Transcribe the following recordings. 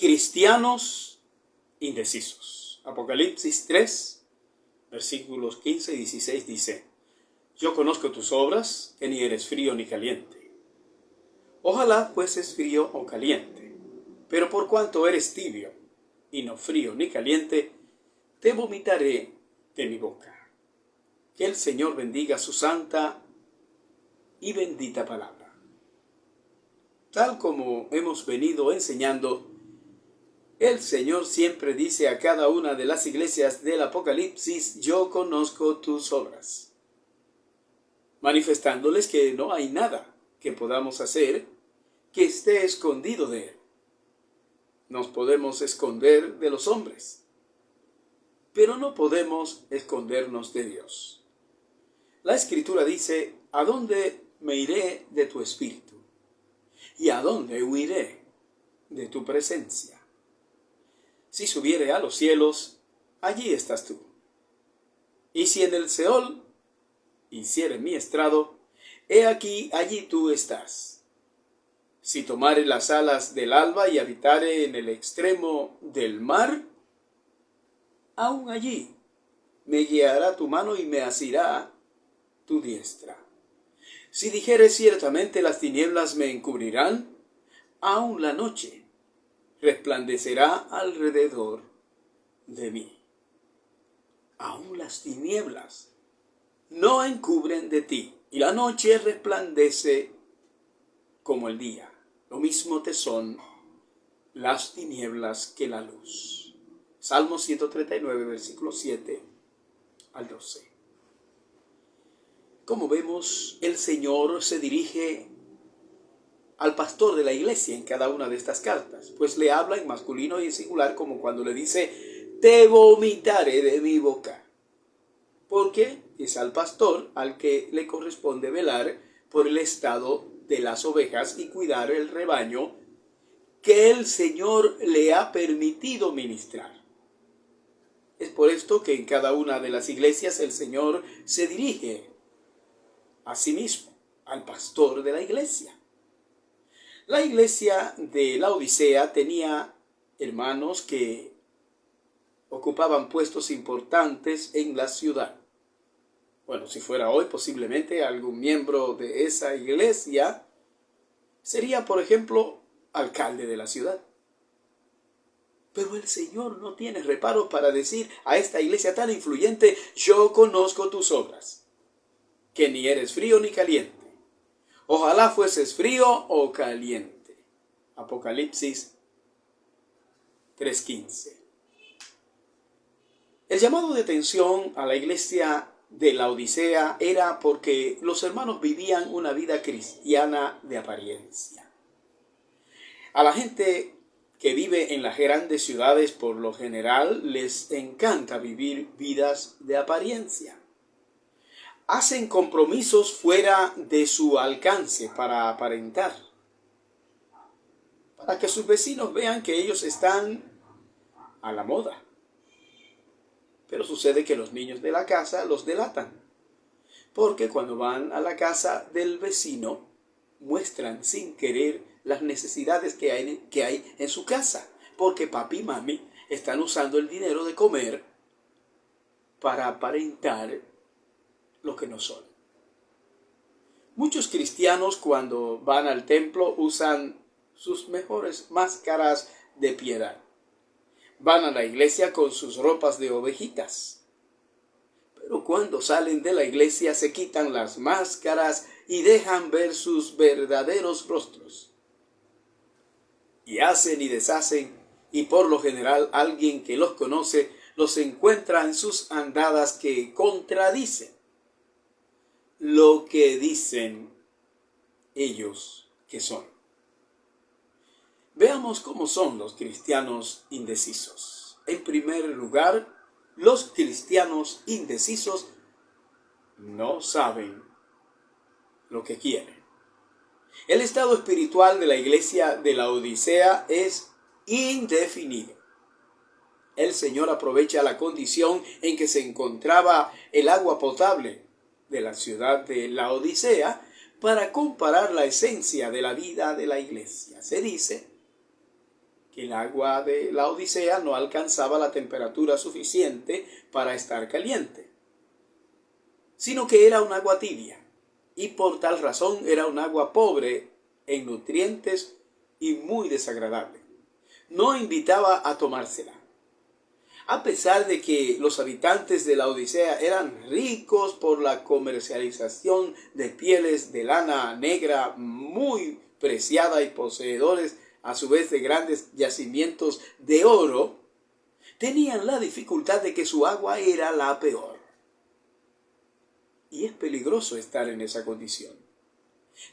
cristianos indecisos. Apocalipsis 3, versículos 15 y 16 dice: Yo conozco tus obras, que ni eres frío ni caliente. Ojalá fueses frío o caliente, pero por cuanto eres tibio, y no frío ni caliente, te vomitaré de mi boca. Que el Señor bendiga su santa y bendita palabra. Tal como hemos venido enseñando, el Señor siempre dice a cada una de las iglesias del Apocalipsis: yo conozco tus obras, manifestándoles que no hay nada que podamos hacer que esté escondido de Él. Nos podemos esconder de los hombres, pero no podemos escondernos de Dios. La Escritura dice: ¿a dónde me iré de tu espíritu? ¿Y a dónde huiré de tu presencia? Si subiere a los cielos, allí estás tú. Y si en el Seol hiciere mi estrado, he aquí, allí tú estás. Si tomare las alas del alba y habitare en el extremo del mar, aún allí me guiará tu mano y me asirá tu diestra. Si dijere: ciertamente las tinieblas me encubrirán, aún la noche resplandecerá alrededor de mí. Aún las tinieblas no encubren de ti, y la noche resplandece como el día. Lo mismo te son las tinieblas que la luz. Salmo 139, versículos 7 al 12. Como vemos, el Señor se dirige al pastor de la iglesia en cada una de estas cartas, pues le habla en masculino y en singular, como cuando le dice: te vomitaré de mi boca. Porque es al pastor al que le corresponde velar por el estado de las ovejas y cuidar el rebaño que el Señor le ha permitido ministrar. Es por esto que en cada una de las iglesias el Señor se dirige a sí mismo, al pastor de la iglesia. La iglesia de Laodicea tenía hermanos que ocupaban puestos importantes en la ciudad. Bueno, si fuera hoy, posiblemente algún miembro de esa iglesia sería, por ejemplo, alcalde de la ciudad. Pero el Señor no tiene reparos para decir a esta iglesia tan influyente: yo conozco tus obras, que ni eres frío ni caliente. Ojalá fueses frío o caliente. Apocalipsis 3:15. El llamado de atención a la iglesia de Laodicea era porque los hermanos vivían una vida cristiana de apariencia. A la gente que vive en las grandes ciudades, por lo general, les encanta vivir vidas de apariencia. Hacen compromisos fuera de su alcance para aparentar, para que sus vecinos vean que ellos están a la moda. Pero sucede que los niños de la casa los delatan, porque cuando van a la casa del vecino muestran sin querer las necesidades que hay en su casa, porque papi y mami están usando el dinero de comer para aparentar lo que no son. Muchos cristianos, cuando van al templo, usan sus mejores máscaras de piedad. Van a la iglesia con sus ropas de ovejitas. Pero cuando salen de la iglesia se quitan las máscaras y dejan ver sus verdaderos rostros. Y hacen y deshacen, y por lo general alguien que los conoce los encuentra en sus andadas que contradicen lo que dicen ellos que son. Veamos cómo son los cristianos indecisos. En primer lugar, los cristianos indecisos no saben lo que quieren. El estado espiritual de la iglesia de Laodicea es indefinido. El Señor aprovecha la condición en que se encontraba el agua potable de la ciudad de Laodicea para comparar la esencia de la vida de la iglesia. Se dice que el agua de la Odisea no alcanzaba la temperatura suficiente para estar caliente, sino que era un agua tibia, y por tal razón era un agua pobre en nutrientes y muy desagradable. No invitaba a tomársela. A pesar de que los habitantes de la Odisea eran ricos por la comercialización de pieles de lana negra muy preciada y poseedores a su vez de grandes yacimientos de oro, tenían la dificultad de que su agua era la peor. Y es peligroso estar en esa condición.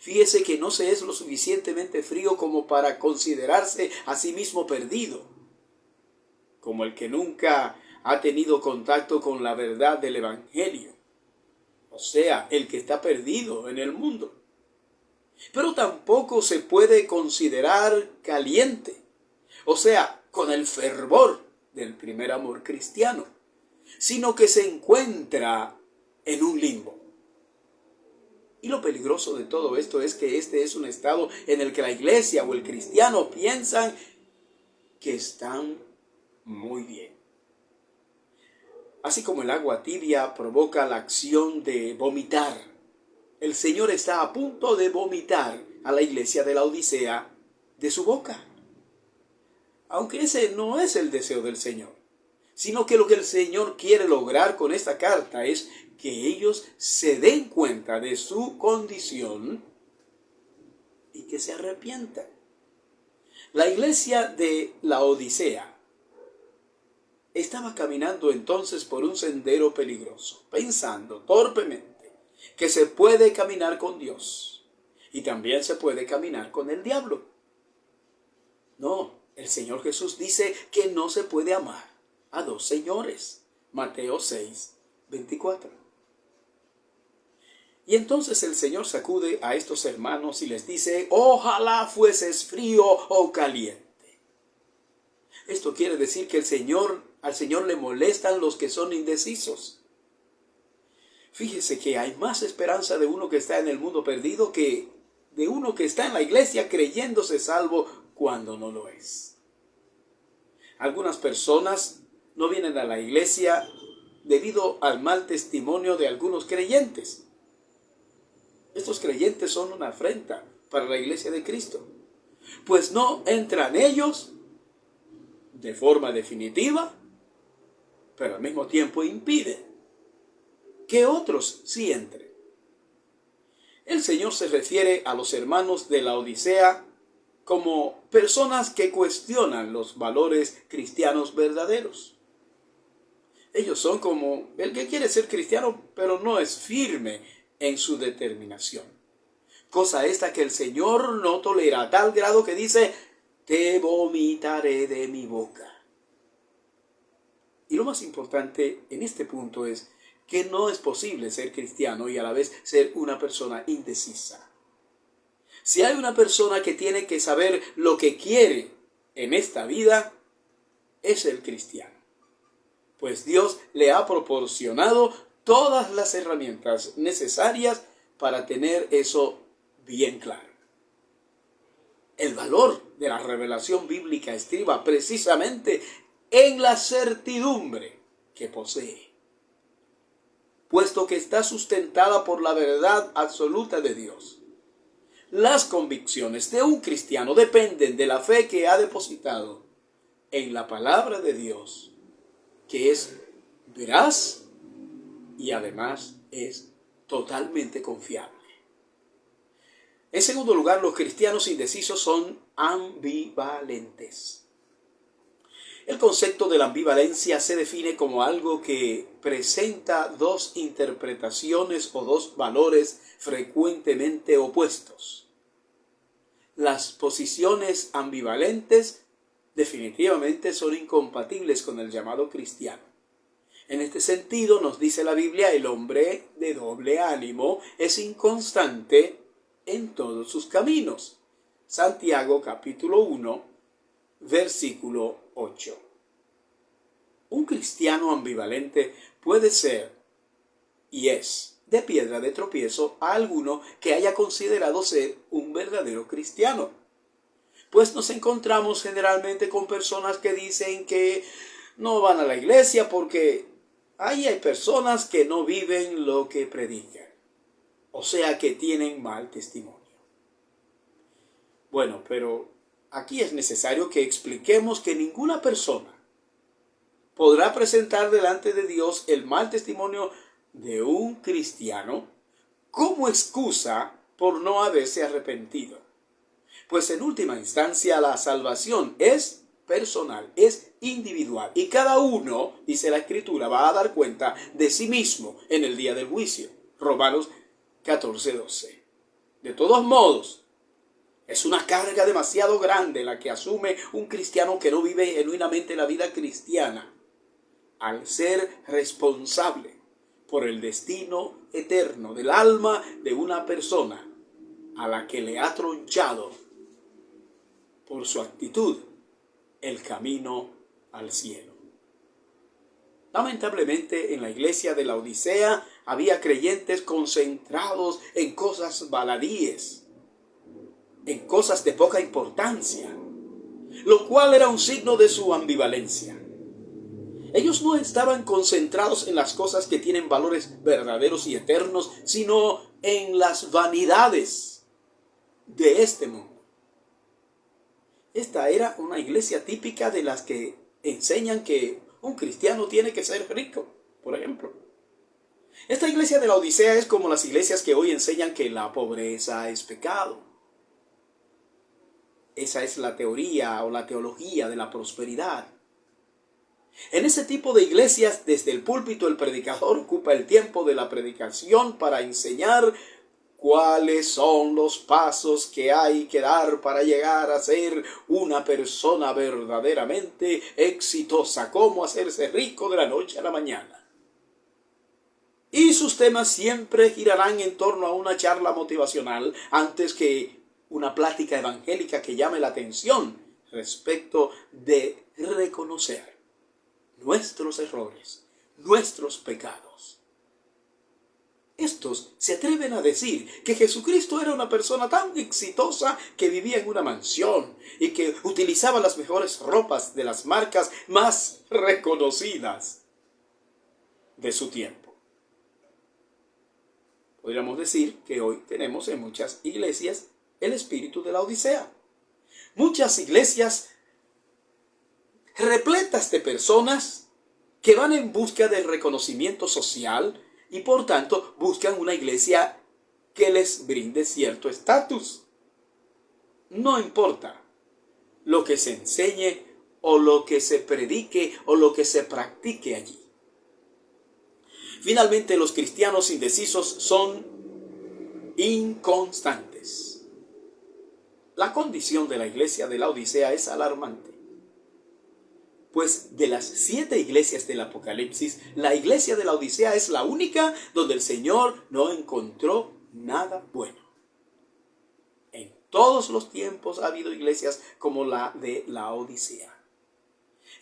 Fíjese que no se es lo suficientemente frío como para considerarse a sí mismo perdido, como el que nunca ha tenido contacto con la verdad del Evangelio, o sea, el que está perdido en el mundo. Pero tampoco se puede considerar caliente, o sea, con el fervor del primer amor cristiano, sino que se encuentra en un limbo. Y lo peligroso de todo esto es que este es un estado en el que la iglesia o el cristiano piensan que están muy bien. Así como el agua tibia provoca la acción de vomitar, el Señor está a punto de vomitar a la iglesia de la Odisea de su boca. Aunque ese no es el deseo del Señor, sino que lo que el Señor quiere lograr con esta carta es que ellos se den cuenta de su condición y que se arrepientan. La iglesia de la Odisea estaba caminando entonces por un sendero peligroso, pensando torpemente que se puede caminar con Dios y también se puede caminar con el diablo. No, el Señor Jesús dice que no se puede amar a dos señores. Mateo 6, 24. Y entonces el Señor sacude a estos hermanos y les dice: ojalá fueses frío o caliente. Esto quiere decir que al Señor le molestan los que son indecisos. Fíjese que hay más esperanza de uno que está en el mundo perdido que de uno que está en la iglesia creyéndose salvo cuando no lo es. Algunas personas no vienen a la iglesia debido al mal testimonio de algunos creyentes. Estos creyentes son una afrenta para la iglesia de Cristo, pues no entran ellos de forma definitiva, pero al mismo tiempo impiden que otros sí entren. El Señor se refiere a los hermanos de la Odisea como personas que cuestionan los valores cristianos verdaderos. Ellos son como el que quiere ser cristiano, pero no es firme en su determinación. Cosa esta que el Señor no tolera a tal grado que dice: te vomitaré de mi boca. Y lo más importante en este punto es que no es posible ser cristiano y a la vez ser una persona indecisa. Si hay una persona que tiene que saber lo que quiere en esta vida, es el cristiano. Pues Dios le ha proporcionado todas las herramientas necesarias para tener eso bien claro. El valor de la revelación bíblica estriba precisamente en la certidumbre que posee, puesto que está sustentada por la verdad absoluta de Dios. Las convicciones de un cristiano dependen de la fe que ha depositado en la palabra de Dios, que es veraz y además es totalmente confiable. En segundo lugar, los cristianos indecisos son ambivalentes. El concepto de la ambivalencia se define como algo que presenta dos interpretaciones o dos valores frecuentemente opuestos. Las posiciones ambivalentes definitivamente son incompatibles con el llamado cristiano. En este sentido, nos dice la Biblia, el hombre de doble ánimo es inconstante en todos sus caminos. Santiago capítulo 1, versículo 8. Un cristiano ambivalente puede ser y es de piedra de tropiezo a alguno que haya considerado ser un verdadero cristiano. pues nos encontramos generalmente con personas que dicen que no van a la iglesia porque ahí hay personas que no viven lo que predican, o sea que tienen mal testimonio. Bueno, pero aquí es necesario que expliquemos que ninguna persona podrá presentar delante de Dios el mal testimonio de un cristiano como excusa por no haberse arrepentido. Pues en última instancia la salvación es personal, es individual. Y cada uno, dice la Escritura, va a dar cuenta de sí mismo en el día del juicio. Romanos 14:12. De todos modos, es una carga demasiado grande la que asume un cristiano que no vive genuinamente la vida cristiana, al ser responsable por el destino eterno del alma de una persona a la que le ha tronchado por su actitud el camino al cielo. Lamentablemente en la iglesia de la Odisea había creyentes concentrados en cosas baladíes, en cosas de poca importancia, lo cual era un signo de su ambivalencia. Ellos no estaban concentrados en las cosas que tienen valores verdaderos y eternos, sino en las vanidades de este mundo. Esta era una iglesia típica de las que enseñan que un cristiano tiene que ser rico, por ejemplo. Esta iglesia de la Odisea es como las iglesias que hoy enseñan que la pobreza es pecado. Esa es la teoría o la teología de la prosperidad. En ese tipo de iglesias, desde el púlpito el predicador ocupa el tiempo de la predicación para enseñar cuáles son los pasos que hay que dar para llegar a ser una persona verdaderamente exitosa, cómo hacerse rico de la noche a la mañana. Y sus temas siempre girarán en torno a una charla motivacional antes que una plática evangélica que llame la atención respecto de reconocer nuestros errores, nuestros pecados. Estos se atreven a decir que Jesucristo era una persona tan exitosa que vivía en una mansión y que utilizaba las mejores ropas de las marcas más reconocidas de su tiempo. Podríamos decir que hoy tenemos en muchas iglesias el espíritu de la Odisea. Muchas iglesias repletas de personas que van en busca del reconocimiento social y por tanto buscan una iglesia que les brinde cierto estatus. No importa lo que se enseñe o lo que se predique o lo que se practique allí. Finalmente, los cristianos indecisos son inconstantes. La condición de la iglesia de la Odisea es alarmante. Pues de las 7 iglesias del Apocalipsis, la iglesia de la Odisea es la única donde el Señor no encontró nada bueno. En todos los tiempos ha habido iglesias como la de la Odisea.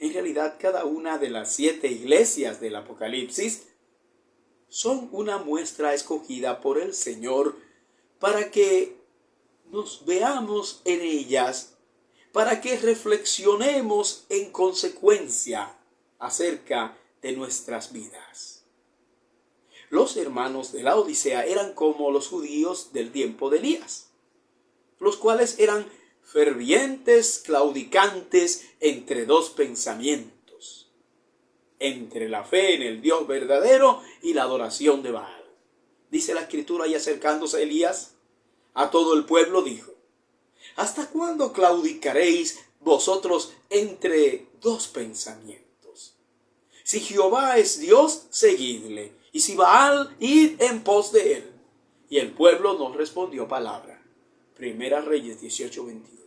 En realidad, cada una de las 7 iglesias del Apocalipsis son una muestra escogida por el Señor para que nos veamos en ellas, para que reflexionemos en consecuencia acerca de nuestras vidas. Los hermanos de la Odisea eran como los judíos del tiempo de Elías, los cuales eran fervientes claudicantes entre dos pensamientos, entre la fe en el Dios verdadero y la adoración de Baal. Dice la Escritura, y acercándose Elías a todo el pueblo dijo: ¿hasta cuándo claudicaréis vosotros entre dos pensamientos? Si Jehová es Dios, seguidle, y si Baal, id en pos de él. Y el pueblo no respondió palabra. Primera Reyes 18:21.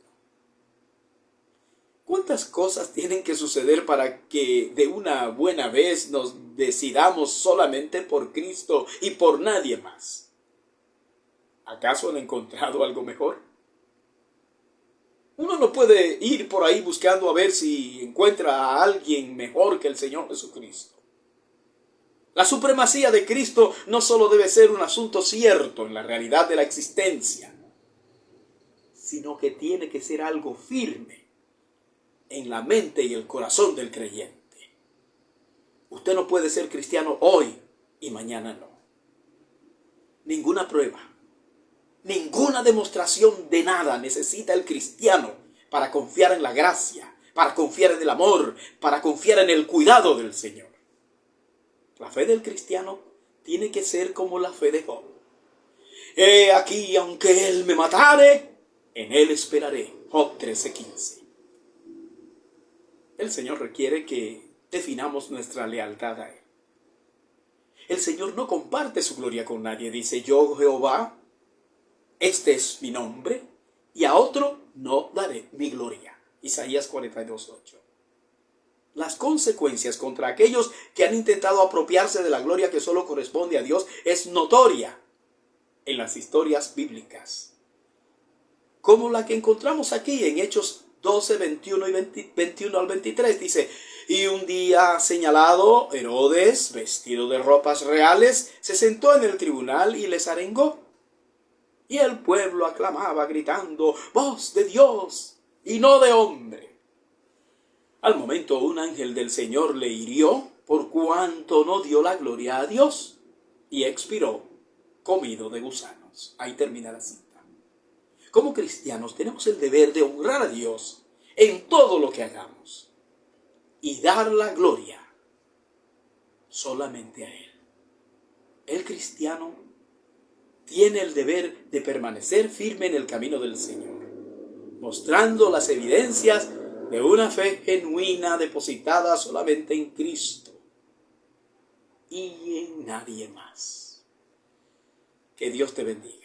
¿Cuántas cosas tienen que suceder para que de una buena vez nos decidamos solamente por Cristo y por nadie más? ¿Acaso han encontrado algo mejor? Uno no puede ir por ahí buscando a ver si encuentra a alguien mejor que el Señor Jesucristo. La supremacía de Cristo no solo debe ser un asunto cierto en la realidad de la existencia, sino que tiene que ser algo firme en la mente y el corazón del creyente. Usted no puede ser cristiano hoy y mañana no. Ninguna prueba, ninguna demostración de nada necesita el cristiano para confiar en la gracia, para confiar en el amor, para confiar en el cuidado del Señor. La fe del cristiano tiene que ser como la fe de Job. He aquí, aunque él me matare, en él esperaré. Job 13:15. El Señor requiere que definamos nuestra lealtad a Él. El Señor no comparte su gloria con nadie. Dice, yo Jehová, este es mi nombre, y a otro no daré mi gloria. Isaías 42:8. Las consecuencias contra aquellos que han intentado apropiarse de la gloria que solo corresponde a Dios es notoria en las historias bíblicas, como la que encontramos aquí en Hechos 12, 21 y 21 al 23. Dice, y un día señalado, Herodes, vestido de ropas reales, se sentó en el tribunal y les arengó. Y el pueblo aclamaba gritando, voz de Dios y no de hombre. Al momento un ángel del Señor le hirió por cuanto no dio la gloria a Dios y expiró comido de gusanos. Ahí termina la cita. Como cristianos tenemos el deber de honrar a Dios en todo lo que hagamos y dar la gloria solamente a Él. El cristiano tiene el deber de permanecer firme en el camino del Señor, mostrando las evidencias de una fe genuina depositada solamente en Cristo y en nadie más. Que Dios te bendiga.